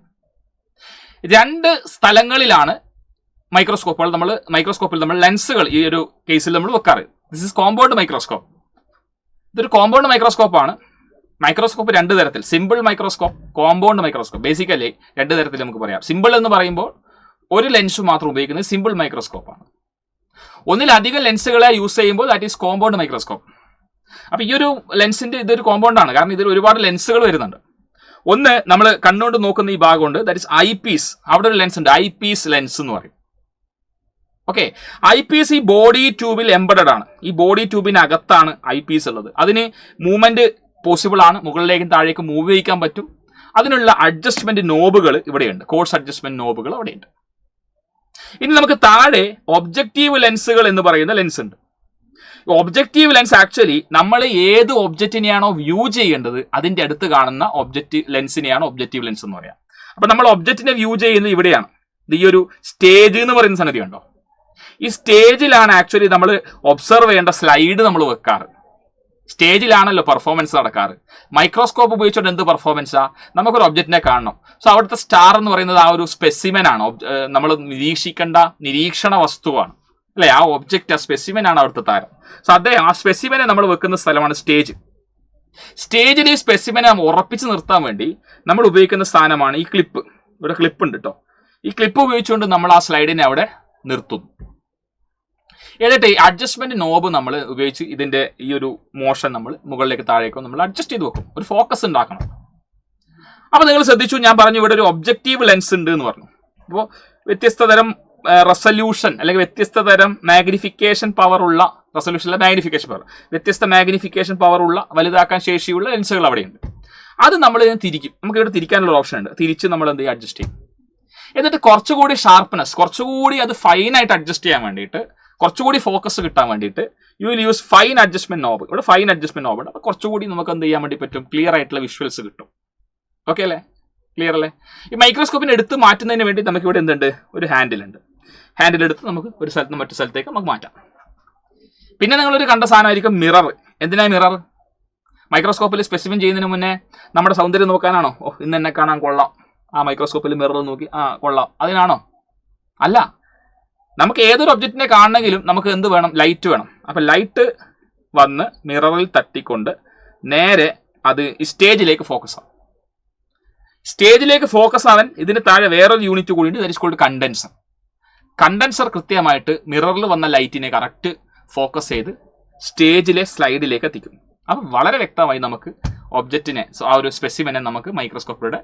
A: രണ്ട് സ്ഥലങ്ങളിലാണ് മൈക്രോസ്കോപ്പിൽ നമ്മൾ ലെൻസുകൾ ഈ ഒരു കേസിൽ നമ്മൾ വെക്കാറ്. This is compound microscope. ഇതൊരു കോമ്പൗണ്ട് മൈക്രോസ്കോപ്പ് ആണ്. മൈക്രോസ്കോപ്പ് രണ്ട് തരത്തിൽ, simple microscope, compound microscope. Basically രണ്ട് തരത്തിൽ നമുക്ക് പറയാം. സിമ്പിൾ എന്ന് പറയുമ്പോൾ ഒരു ലെൻസ് മാത്രം ഉപയോഗിക്കുന്നത് സിമ്പിൾ മൈക്രോസ്കോപ്പ് ആണ്. ഒന്നിലധികം ലെൻസുകളെ യൂസ് ചെയ്യുമ്പോൾ ദാറ്റ് ഈസ് കോമ്പൗണ്ട് മൈക്രോസ്കോപ്പ്. അപ്പൊ ഈ ഒരു ലെൻസിന്റെ ഇതൊരു കോമ്പൗണ്ട് ആണ്, കാരണം ഇതിൽ ഒരുപാട് ലെൻസുകൾ വരുന്നുണ്ട്. ഒന്ന് നമ്മൾ കണ്ണുകൊണ്ട് നോക്കുന്ന ഈ ഭാഗമുണ്ട്, ദാറ്റ് ഈസ് ഐ പീസ്. അവിടെ ഒരു ലെൻസ് ഉണ്ട്, ഐ പീസ് ലെൻസ് എന്ന് പറയും. ഓക്കെ, ഐ പീസ് ഈ ബോഡി ട്യൂബിൽ എംബഡഡ് ആണ്. ഈ ബോഡി ട്യൂബിനകത്താണ് ഐ പീസ് ഉള്ളത്. അതിന് മൂവ്മെന്റ് പോസിബിൾ ആണ്, മുകളിലേക്കും താഴേക്കും മൂവ് ചെയ്യിക്കാൻ പറ്റും. അതിനുള്ള അഡ്ജസ്റ്റ്മെന്റ് നോബുകൾ ഇവിടെയുണ്ട്, കോഴ്സ് അഡ്ജസ്റ്റ്മെന്റ് നോബുകൾ അവിടെയുണ്ട്. ഇനി നമുക്ക് താഴെ ഒബ്ജക്റ്റീവ് ലെൻസുകൾ എന്ന് പറയുന്ന ലെൻസ് ഉണ്ട്. ഒബ്ജക്റ്റീവ് ലെൻസ് ആക്ച്വലി നമ്മൾ ഏത് ഒബ്ജക്റ്റിനെയാണോ വ്യൂ ചെയ്യേണ്ടത് അതിന്റെ അടുത്ത് കാണുന്ന ലെൻസിനെയാണ് ഒബ്ജക്റ്റീവ് ലെൻസ് എന്ന് പറയാം. അപ്പൊ നമ്മൾ ഒബ്ജക്റ്റിനെ വ്യൂ ചെയ്യുന്നത് ഇവിടെയാണ്. ഈ ഒരു സ്റ്റേജ് എന്ന് പറയുന്ന സംഗതി ഉണ്ടോ, ഈ സ്റ്റേജിലാണ് ആക്ച്വലി നമ്മൾ ഒബ്സർവ് ചെയ്യേണ്ട സ്ലൈഡ് നമ്മൾ വെക്കാറ്. സ്റ്റേജിലാണല്ലോ പെർഫോമൻസ് നടക്കാറ്. മൈക്രോസ്കോപ്പ് ഉപയോഗിച്ചുകൊണ്ട് എന്ത് പെർഫോമൻസാ? നമുക്കൊരു ഒബ്ജക്റ്റിനെ കാണണം. സോ അവിടുത്തെ സ്റ്റാർ എന്ന് പറയുന്നത് ആ ഒരു സ്പെസിമെൻ ആണ്, നമ്മൾ നിരീക്ഷിക്കേണ്ട നിരീക്ഷണ വസ്തുവാണ് അല്ലെ? ആ ഒബ്ജക്റ്റ്, ആ സ്പെസിമെൻ ആണ് അവിടുത്തെ താരം. സോ അദ്ദേഹം ആ സ്പെസിമെനെ നമ്മൾ വെക്കുന്ന സ്ഥലമാണ് സ്റ്റേജ്. സ്റ്റേജിൽ ഈ സ്പെസിമെനെ ഉറപ്പിച്ച് നിർത്താൻ വേണ്ടി നമ്മൾ ഉപയോഗിക്കുന്ന സ്ഥാനമാണ് ഈ ക്ലിപ്പ്. ഇവിടെ ക്ലിപ്പ് ഉണ്ട് കേട്ടോ. ഈ ക്ലിപ്പ് ഉപയോഗിച്ചുകൊണ്ട് നമ്മൾ ആ സ്ലൈഡിനെ അവിടെ നിർത്തുന്നു. എന്നിട്ട് ഈ അഡ്ജസ്റ്റ്മെന്റ് നോബ് നമ്മൾ ഉപയോഗിച്ച് ഇതിന്റെ ഈ ഒരു മോഷൻ നമ്മൾ മുകളിലേക്ക് താഴേക്കോ നമ്മൾ അഡ്ജസ്റ്റ് ചെയ്ത് വെക്കും. ഒരു ഫോക്കസ് ഉണ്ടാക്കണം. അപ്പൊ നിങ്ങൾ ശ്രദ്ധിച്ചു, ഞാൻ പറഞ്ഞു ഇവിടെ ഒരു ഒബ്ജക്റ്റീവ് ലെൻസ് ഉണ്ട് എന്ന് പറഞ്ഞു. അപ്പോൾ വ്യത്യസ്ത തരം റെസൊല്യൂഷൻ അല്ലെങ്കിൽ വ്യത്യസ്ത തരം മാഗ്നിഫിക്കേഷൻ പവർ ഉള്ള റെസൊല്യൂഷൻ അല്ല മാഗ്നിഫിക്കേഷൻ പവർ, വ്യത്യസ്ത മാഗ്നിഫിക്കേഷൻ പവർ ഉള്ള വലുതാക്കാൻ ശേഷിയുള്ള ലെൻസുകൾ അവിടെയുണ്ട്. അത് നമ്മൾ തിരിക്കും. നമുക്ക് ഇവിടെ തിരിക്കാനുള്ള ഓപ്ഷൻ ഉണ്ട്. തിരിച്ച് നമ്മൾ എന്ത് ചെയ്യും, അഡ്ജസ്റ്റ് ചെയ്യും. എന്നിട്ട് കുറച്ചുകൂടി ഷാർപ്പ്നെസ്, കുറച്ചുകൂടി അത് ഫൈനായിട്ട് അഡ്ജസ്റ്റ് ചെയ്യാൻ വേണ്ടിയിട്ട്, കുറച്ചുകൂടി ഫോക്കസ് കിട്ടാൻ വേണ്ടിയിട്ട് you will use fine adjustment knob. ഇവിടെ ഫൈൻ അഡ്ജസ്റ്റ്മെന്റ് നോബ് ഉണ്ട്. അപ്പോൾ കുറച്ചുകൂടി നമുക്ക് എന്ത് ചെയ്യാൻ വേണ്ടി പറ്റും, ക്ലിയർ ആയിട്ടുള്ള വിഷ്വൽസ് കിട്ടും. ഓക്കെ അല്ലേ, ക്ലിയർ അല്ലേ? ഈ മൈക്രോസ്കോപ്പിനെ എടുത്ത് മാറ്റുന്നതിന് വേണ്ടി നമുക്ക് ഇവിടെ എന്തുണ്ട്, ഒരു ഹാൻഡിൽ ഉണ്ട്. ഹാൻഡിൽ എടുത്ത് നമുക്ക് ഒരു സ്ഥലത്ത് നിന്ന് മറ്റു സ്ഥലത്തേക്ക് നമുക്ക് മാറ്റാം. പിന്നെ നിങ്ങളൊരു കണ്ട സാധനമായിരിക്കും മിറർ. എന്തിനാ മിറർ? മൈക്രോസ്കോപ്പിൽ സ്പെസിഫിൻ ചെയ്യുന്നതിന് മുന്നേ നമ്മുടെ സൗന്ദര്യം നോക്കാനാണോ? ഓ, ഇന്ന് എന്നെ കാണാൻ കൊള്ളാം, ആ മൈക്രോസ്കോപ്പിൽ മിറർ നോക്കി ആ കൊള്ളാം, അതിനാണോ? അല്ല. നമുക്ക് ഏതൊരു ഒബ്ജക്റ്റിനെ കാണണമെങ്കിലും നമുക്ക് എന്ത് വേണം, ലൈറ്റ് വേണം. അപ്പം ലൈറ്റ് വന്ന് മിററിൽ തട്ടിക്കൊണ്ട് നേരെ അത് ഈ സ്റ്റേജിലേക്ക് ഫോക്കസ് ആവും. സ്റ്റേജിലേക്ക് ഫോക്കസ് ആവാൻ ഇതിന് താഴെ വേറൊരു യൂണിറ്റ് കൂടിയുണ്ട്, that is called condenser. Condenser കൃത്യമായിട്ട് മിററിൽ വന്ന ലൈറ്റിനെ കറക്റ്റ് ഫോക്കസ് ചെയ്ത് സ്റ്റേജിലെ സ്ലൈഡിലേക്ക് എത്തിക്കും. അപ്പം വളരെ വ്യക്തമായി നമുക്ക് ഒബ്ജക്റ്റിനെ, ആ ഒരു സ്പെസിമെനെ നമുക്ക് മൈക്രോസ്കോപ്പിലൂടെ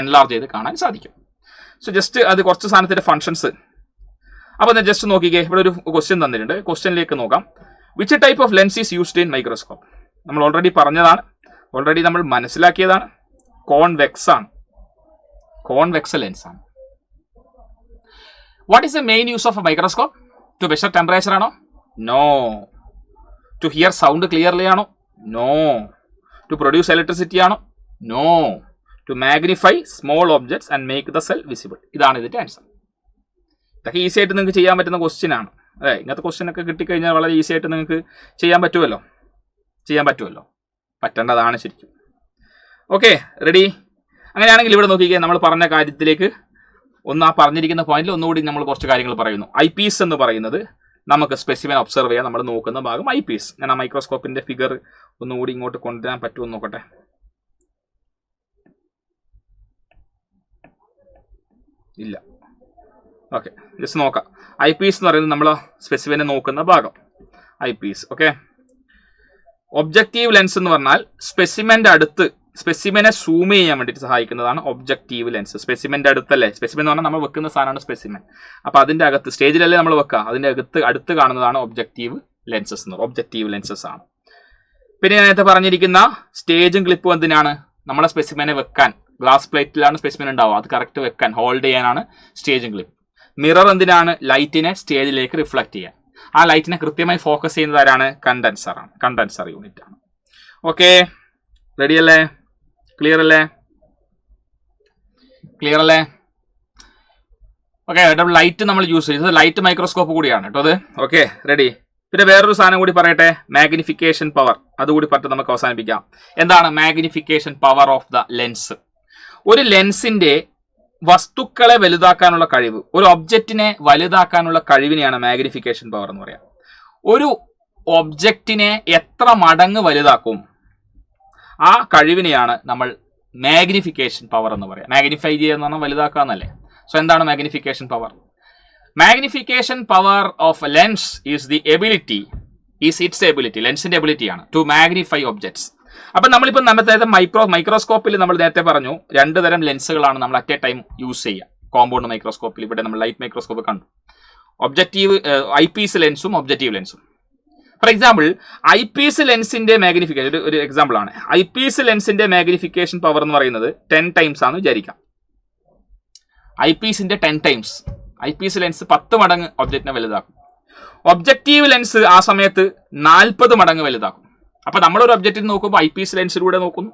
A: എൻലാർജ് ചെയ്ത് കാണാൻ സാധിക്കും. സോ ജസ്റ്റ് അത് കുറച്ച് സാധനത്തിൻ്റെ ഫങ്ഷൻസ്. അപ്പോൾ ഞാൻ ജസ്റ്റ് നോക്കിക്കേ, ഇവിടെ ഒരു ക്വസ്റ്റ്യൻ തന്നിട്ടുണ്ട്. ക്വസ്റ്റ്യനിലേക്ക് നോക്കാം. Which type of lens is used in microscope? നമ്മൾ ഓൾറെഡി പറഞ്ഞതാണ്, ഓൾറെഡി നമ്മൾ മനസ്സിലാക്കിയതാണ്. കോൺവെക്സ് ആണ്, കോൺവെക്സ് ലെൻസ് ആണ്. What is the main use of a microscope? To measure temperature ആണോ? No. To hear sound clearly ആണോ? നോ. ടു പ്രൊഡ്യൂസ് ഇലക്ട്രിസിറ്റി ആണോ? No. To magnify small objects and make the cell visible. ഇതാണ് ഇതിന്റെ answer. ഇതൊക്കെ easy ആയിട്ട് നിങ്ങൾക്ക് ചെയ്യാൻ പറ്റുന്ന ക്വസ്റ്റ്യൻ ആണ്. അതെ, ഇങ്ങനത്തെ ക്വസ്റ്റ്യൻ ഒക്കെ കിട്ടിക്കഴിഞ്ഞാൽ വളരെ ഈസി ആയിട്ട് നിങ്ങൾക്ക് ചെയ്യാൻ പറ്റുമല്ലോ. പറ്റേണ്ടതാണ് ശരിക്കും. Okay, ready? അങ്ങനെയാണെങ്കിൽ ഇവിടെ നോക്കിക്കേ, നമ്മൾ പറഞ്ഞ കാര്യത്തിലേക്ക് ഒന്ന്, ആ പറഞ്ഞിരിക്കുന്ന പോയിന്റിൽ ഒന്നുകൂടി നമ്മൾ കുറച്ച് കാര്യങ്ങൾ പറയുന്നു. ഐ പീസ് എന്ന് പറയുന്നത് നമുക്ക് സ്പെസിമെൻ ഒബ്സർവ് ചെയ്യാൻ നമ്മൾ നോക്കുന്ന ഭാഗം ഐ പീസ്. ഞാൻ ആ മൈക്രോസ്കോപ്പിന്റെ ഫിഗർ ഒന്നുകൂടി ഇങ്ങോട്ട് കൊണ്ടുവരാൻ പറ്റുമെന്ന് നോക്കട്ടെ. ഇല്ല. ഓക്കെ, ജസ്റ്റ് നോക്കാം. ഐ പീസ് എന്ന് പറയുന്നത് നമ്മൾ സ്പെസിമെനെ നോക്കുന്ന ഭാഗം eyepiece. Okay, objective lens എന്ന് പറഞ്ഞാൽ സ്പെസിമെന്റെ അടുത്ത് സ്പെസിമെനെ സൂം ചെയ്യാൻ വേണ്ടിയിട്ട് സഹായിക്കുന്നതാണ് ഒബ്ജക്റ്റീവ് ലെൻസ്. സ്പെസിമെന്റെ അടുത്തല്ലേ, സ്പെസിമെൻ എന്ന് പറഞ്ഞാൽ നമ്മൾ വെക്കുന്ന സാധനമാണ് സ്പെസിമെൻ. അപ്പോൾ അതിന്റെ അകത്ത്, സ്റ്റേജിലല്ലേ നമ്മൾ വെക്കുക, അതിന്റെ അടുത്ത് കാണുന്നതാണ് ഒബ്ജക്റ്റീവ് ലെൻസസ് എന്ന്. ഒബ്ജക്റ്റീവ് ലെൻസസ് ആണ്. പിന്നെ നേരത്തെ പറഞ്ഞിരിക്കുന്ന സ്റ്റേജും ക്ലിപ്പും എന്തിനാണ്? നമ്മളെ സ്പെസിമെനെ വെക്കാൻ, ഗ്ലാസ് പ്ലേറ്റിലാണ് സ്പെസിമെൻ ഉണ്ടാവുക, അത് കറക്റ്റ് വെക്കാൻ, ഹോൾഡ് ചെയ്യാനാണ് സ്റ്റേജും ക്ലിപ്പ്. മിറർ എന്തിനാണ്? ലൈറ്റിനെ സ്റ്റേജിലേക്ക് റിഫ്ലക്ട് ചെയ്യാൻ. ആ ലൈറ്റിനെ കൃത്യമായി ഫോക്കസ് ചെയ്യുന്നത് ആരാണ്? കണ്ടൻസർ ആണ്, കണ്ടൻസർ യൂണിറ്റ് ആണ്. ഓക്കെ, റെഡി അല്ലേ? ക്ലിയർ അല്ലേ? ഓക്കെ, ലൈറ്റ് നമ്മൾ യൂസ് ചെയ്യുന്നത് ലൈറ്റ് മൈക്രോസ്കോപ്പ് കൂടിയാണ് കേട്ടോ അത്. Okay, ready? പിന്നെ വേറൊരു സാധനം കൂടി പറയട്ടെ, മാഗ്നിഫിക്കേഷൻ പവർ. അതുകൂടി പറഞ്ഞിട്ട് നമുക്ക് അവസാനിപ്പിക്കാം. എന്താണ് magnification power of the lens? ഒരു ലെൻസിന്റെ വസ്തുക്കളെ വലുതാക്കാനുള്ള കഴിവ്, ഒരു ഒബ്ജക്റ്റിനെ വലുതാക്കാനുള്ള കഴിവിനെയാണ് മാഗ്നിഫിക്കേഷൻ പവർ എന്ന് പറയാം. ഒരു ഒബ്ജക്റ്റിനെ എത്ര മടങ്ങ് വലുതാക്കും, ആ കഴിവിനെയാണ് നമ്മൾ മാഗ്നിഫിക്കേഷൻ പവർ എന്ന് പറയാം. മാഗ്നിഫൈ ചെയ്യുക എന്ന് പറഞ്ഞാൽ വലുതാക്കുക എന്നല്ലേ. സോ എന്താണ് magnification power? Magnification power of A lens it's ability, ലെൻസിന്റെ എബിലിറ്റിയാണ് ടു മാഗ്നിഫൈ ഒബ്ജക്ട്സ്. അപ്പം നമ്മളിപ്പോൾ നേരത്തെ മൈക്രോസ്കോപ്പിൽ നമ്മൾ നേരത്തെ പറഞ്ഞു 2 തരം ലെൻസുകളാണ് നമ്മൾ അറ്റ് എ ടൈം യൂസ് ചെയ്യുക. കോമ്പൗണ്ട് മൈക്രോസ്കോപ്പിൽ ഇവിടെ നമ്മൾ ലൈറ്റ് മൈക്രോസ്കോപ്പ് കണ്ടു. ഒബ്ജക്റ്റീവ് ഐ പീസ് ലെൻസും ഒബ്ജക്റ്റീവ് ലെൻസും. ഫോർ എക്സാമ്പിൾ, ഐ പീസ് ലെൻസിന്റെ മാഗ്നിഫിക്കേഷൻ ഒരു എക്സാമ്പിൾ ആണ്. ഐ പീസ് ലെൻസിന്റെ മാഗ്നിഫിക്കേഷൻ പവർ എന്ന് പറയുന്നത് 10 ടൈംസ് ആണെന്ന് വിചാരിക്കാം. ഐ പീസിന്റെ 10 ടൈംസ്. ഐ പീസ് ലെൻസ് 10 മടങ്ങ് ഒബ്ജക്റ്റിനെ വലുതാക്കും. ഒബ്ജക്റ്റീവ് ലെൻസ് ആ സമയത്ത് 40 മടങ്ങ് വലുതാക്കും. അപ്പൊ നമ്മളൊരു ഒബ്ജക്റ്റിൽ നോക്കുമ്പോൾ ഐ പീസ് ലെൻസിലൂടെ നോക്കുന്നു,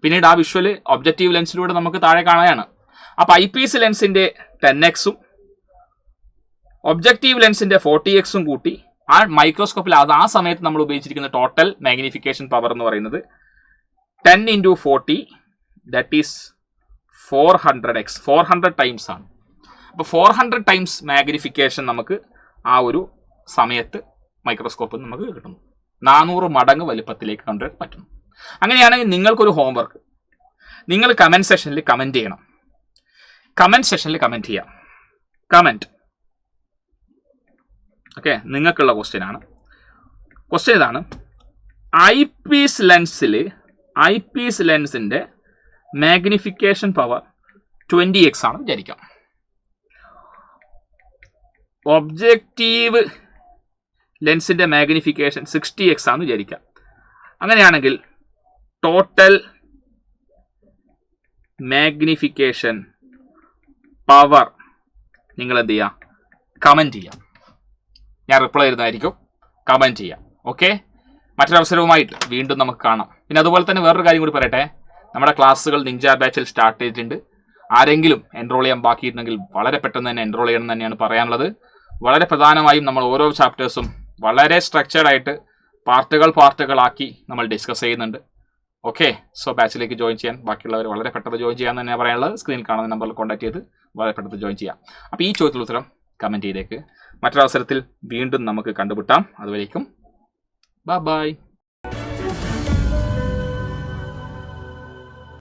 A: പിന്നീട് ആ വിഷ്വല് ഒബ്ജക്റ്റീവ് ലെൻസിലൂടെ നമുക്ക് താഴെ കാണാനാണ്. അപ്പൊ ഐ പീസ് ലെൻസിന്റെ 10x ഒബ്ജക്റ്റീവ് ലെൻസിന്റെ 40x കൂട്ടി ആ മൈക്രോസ്കോപ്പിൽ ആ സമയത്ത് നമ്മൾ ഉപയോഗിച്ചിരിക്കുന്ന ടോട്ടൽ മാഗ്നിഫിക്കേഷൻ പവർ എന്ന് പറയുന്നത് 10 × 40 ദാറ്റ് ഈസ് 400x, 400 ടൈംസ് ആണ്. അപ്പോൾ 400 ടൈംസ് മാഗ്നിഫിക്കേഷൻ നമുക്ക് ആ ഒരു സമയത്ത് മൈക്രോസ്കോപ്പിൽ നമുക്ക് കിട്ടുന്നു. 400 മടങ്ങ് വലുപ്പത്തിലേക്ക് കൊണ്ടുവരാൻ പറ്റുന്നു. അങ്ങനെയാണെങ്കിൽ നിങ്ങൾക്കൊരു ഹോംവർക്ക്, നിങ്ങൾ കമൻറ്റ് സെക്ഷനിൽ കമൻറ്റ് ചെയ്യണം. കമൻറ്റ് സെക്ഷനിൽ കമൻറ്റ് ചെയ്യാം. കമൻറ്റ്. ഓക്കെ, നിങ്ങൾക്കുള്ള ക്വസ്റ്റ്യൻ ആണ്. ക്വസ്റ്റ്യൻ ഇതാണ്: ഐ പീസ് ലെൻസിൻ്റെ മാഗ്നിഫിക്കേഷൻ പവർ 20x ആണ് വിചാരിക്കാം. ഒബ്ജക്റ്റീവ് ലെൻസിൻ്റെ മാഗ്നിഫിക്കേഷൻ 60x ആണ് വിചാരിക്കാം. അങ്ങനെയാണെങ്കിൽ ടോട്ടൽ മാഗ്നിഫിക്കേഷൻ പവർ നിങ്ങൾ എന്ത് ചെയ്യുക? കമൻറ്റ് ചെയ്യാം. ഞാൻ റിപ്ലൈ തരുന്നതായിരിക്കും. കമൻറ്റ് ചെയ്യാം. ഓക്കെ, മറ്റൊരവസരവുമായിട്ട് വീണ്ടും നമുക്ക് കാണാം. പിന്നെ അതുപോലെ തന്നെ വേറൊരു കാര്യം കൂടി പറയട്ടെ, നമ്മുടെ ക്ലാസ്സുകൾ നിഞ്ച ബാച്ചിൽ സ്റ്റാർട്ട് ചെയ്തിട്ടുണ്ട്. ആരെങ്കിലും എൻറോൾ ചെയ്യാൻ ബാക്കിയിട്ടുണ്ടെങ്കിൽ വളരെ പെട്ടെന്ന് തന്നെ എൻറോൾ ചെയ്യണം തന്നെയാണ് പറയാനുള്ളത്. വളരെ പ്രധാനമായും നമ്മൾ ഓരോ ചാപ്റ്റേഴ്സും വളരെ സ്ട്രക്ചേർഡ് ആയിട്ട് പാർട്ടുകളാക്കി നമ്മൾ ഡിസ്കസ് ചെയ്യുന്നുണ്ട്. ഓക്കെ, സോ ബാച്ചിലേക്ക് ജോയിൻ ചെയ്യാൻ ബാക്കിയുള്ളവർ വളരെ പെട്ടെന്ന് ജോയിൻ ചെയ്യാൻ തന്നെയാണ് പറയാനുള്ളത്. സ്ക്രീനിൽ കാണുന്ന നമ്പറിൽ കോൺടാക്ട് ചെയ്ത് വളരെ പെട്ടെന്ന് ജോയിൻ ചെയ്യാം. അപ്പോൾ ഈ ചോദ്യത്തിലുള്ള ഉത്തരം കമൻറ്റ് ചെയ്തേക്ക്. മറ്റൊരവസരത്തിൽ വീണ്ടും നമുക്ക് കണ്ടുമുട്ടാം. അതുവരേക്കും ബൈ.